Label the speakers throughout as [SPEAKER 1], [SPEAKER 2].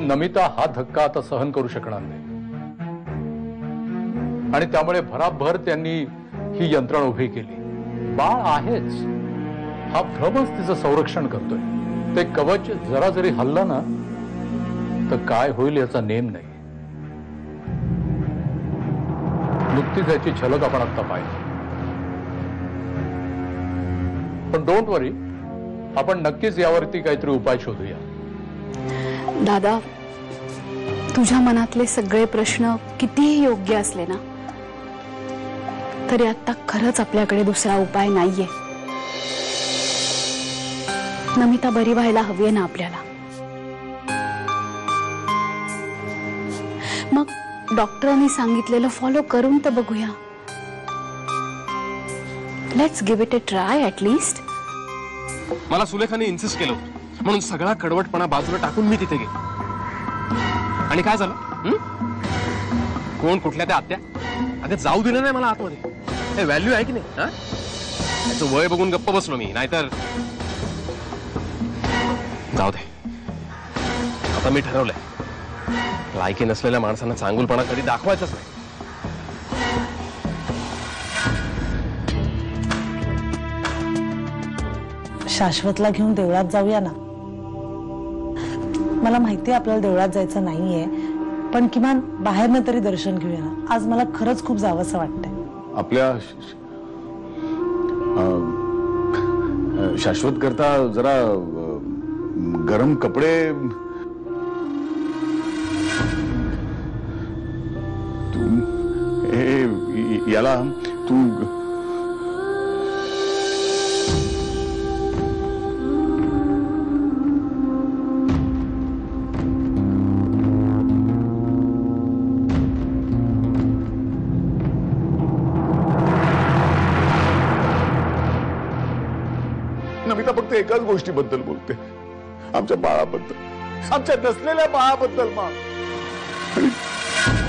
[SPEAKER 1] नमिता हा धक्का आता सहन करू शकणार नाही आणि त्यामुळे भराभर त्यांनी ही यंत्रणा उभी केली। बाळ आहेच हा भ्रमच तिचं संरक्षण करतोय। ते कवच जरा जरी हल्लं ना तर काय होईल याचा नेम नाही। नुकतीच याची झलक आपण आता पाहिली। पण डोंट वरी, आपण नक्कीच यावरती काहीतरी उपाय शोधूया।
[SPEAKER 2] दादा, तुझ्या मनातले सगळे प्रश्न कितीही योग्य असले ना तरी आता खरंच आपल्याकडे दुसरा उपाय नाहीये। नमिता बरी व्हायला हवी ना आपल्याला। मग डॉक्टरांनी सांगितलेलं फॉलो करून तर बघूया। Let's give it a try at least.
[SPEAKER 3] मला सुलेखाने इन्सिस्ट केलं होतं म्हणून सगळा कडवटपणा बाजूला टाकून मी तिथे गेलो। आणि काय झालं? कोण कुठल्या त्या आत्या अगं जाऊ दिलं नाही मला आतमध्ये। हे व्हॅल्यू आहे की नाही? त्याचं वय बघून गप्प बसलो मी, नाहीतर जाऊ दे। आता मी ठरवलंय लायकी नसलेल्या माणसांना चांगुलपणा कधी दाखवायचाच नाही।
[SPEAKER 4] शाश्वतला घेऊन देवळात जाऊया ना। मला माहिती आहे आपल्याला देवळात जायचं नाहीये, पण किमान बाहेरनं तरी दर्शन घेऊया ना। आज मला खरंच खूप जावंसं वाटतंय।
[SPEAKER 5] आपल्या शाश्वत करता जरा गरम कपडे याला तू नमिता फक्त एकाच गोष्टीबद्दल बोलते, आमच्या बाळाबद्दल, आमच्या नसलेल्या बाळाबद्दल।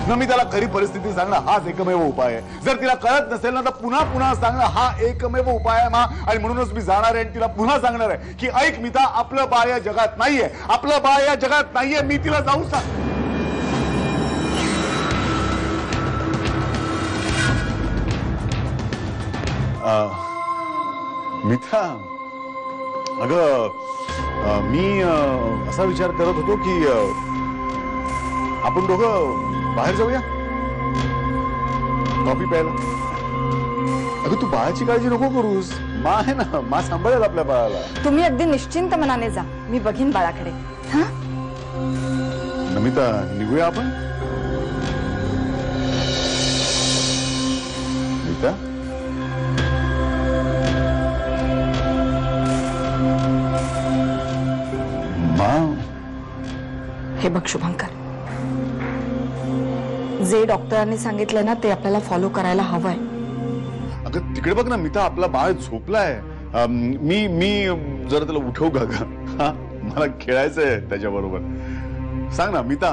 [SPEAKER 5] नमिताला खरी परिस्थिती सांगणं हाच एकमेव उपाय आहे। जर तिला कळत नसेल ना तर पुन्हा पुन्हा सांगणं हा एकमेव उपाय आहे मा। आणि म्हणूनच मी जाणार आहे आणि तिला पुन्हा सांगणार आहे की ऐक मिता, आपलं बाळ या जगात नाहीये, आपलं बाळ या जगात नाहीये। मी तिला जाऊन सांग। मिथा, अगं मी असा विचार करत होतो की आपण दोघं बाहेर जाऊया कॉफी प्यायला। अगं तू बाळाची काळजी नको करूस, मा आहे ना, मा सांभाळेल आपल्या बाळाला।
[SPEAKER 6] तुम्ही अगदी निश्चिंत मनाने जा, मी बघीन बाळाकडे। हा
[SPEAKER 5] नमिता, निघूया आपण। नीता, मा,
[SPEAKER 6] हे बघ शुभंकर, जे डॉक्टरांनी सांगितलं ना ते आपल्याला फॉलो करायला हवंय।
[SPEAKER 5] अगं तिकडे बघ ना मिता, आपला बाळ झोपलाय। मी जरा त्याला उठवू का ग? मला खेळायचंय त्याच्याबरोबर। सांग ना मिता।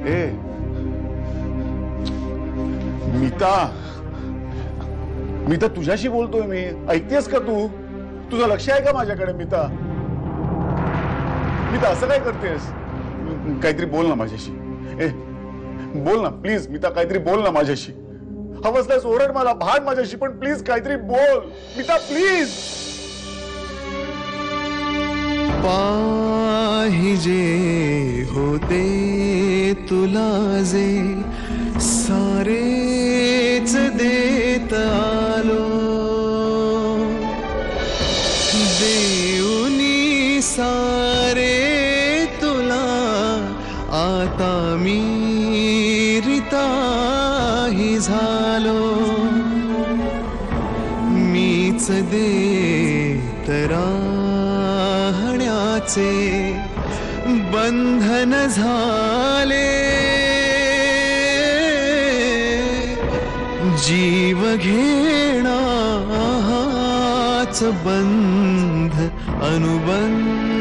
[SPEAKER 5] ए मिता, मिता तुझ्याशी बोलतोय मी, ऐकतेस का तू? तुझं लक्ष आहे का माझ्याकडे मिता? मिता असं काय करतेस? काहीतरी बोल ना माझ्याशी। ए बोल ना प्लीज मिता, काहीतरी बोल ना माझ्याशी। हवसल्यास ओरड मला, भांड माझ्याशी, पण प्लीज काहीतरी बोल मिता, प्लीज।
[SPEAKER 7] पाहिजे होते तुला जे सारेच देत आलो, देऊनी सारे तुला आता मी रिताही झालो। मीच देत राहण्याचे बंधन झाले, जीव घेणा हाच बंध अनुबंध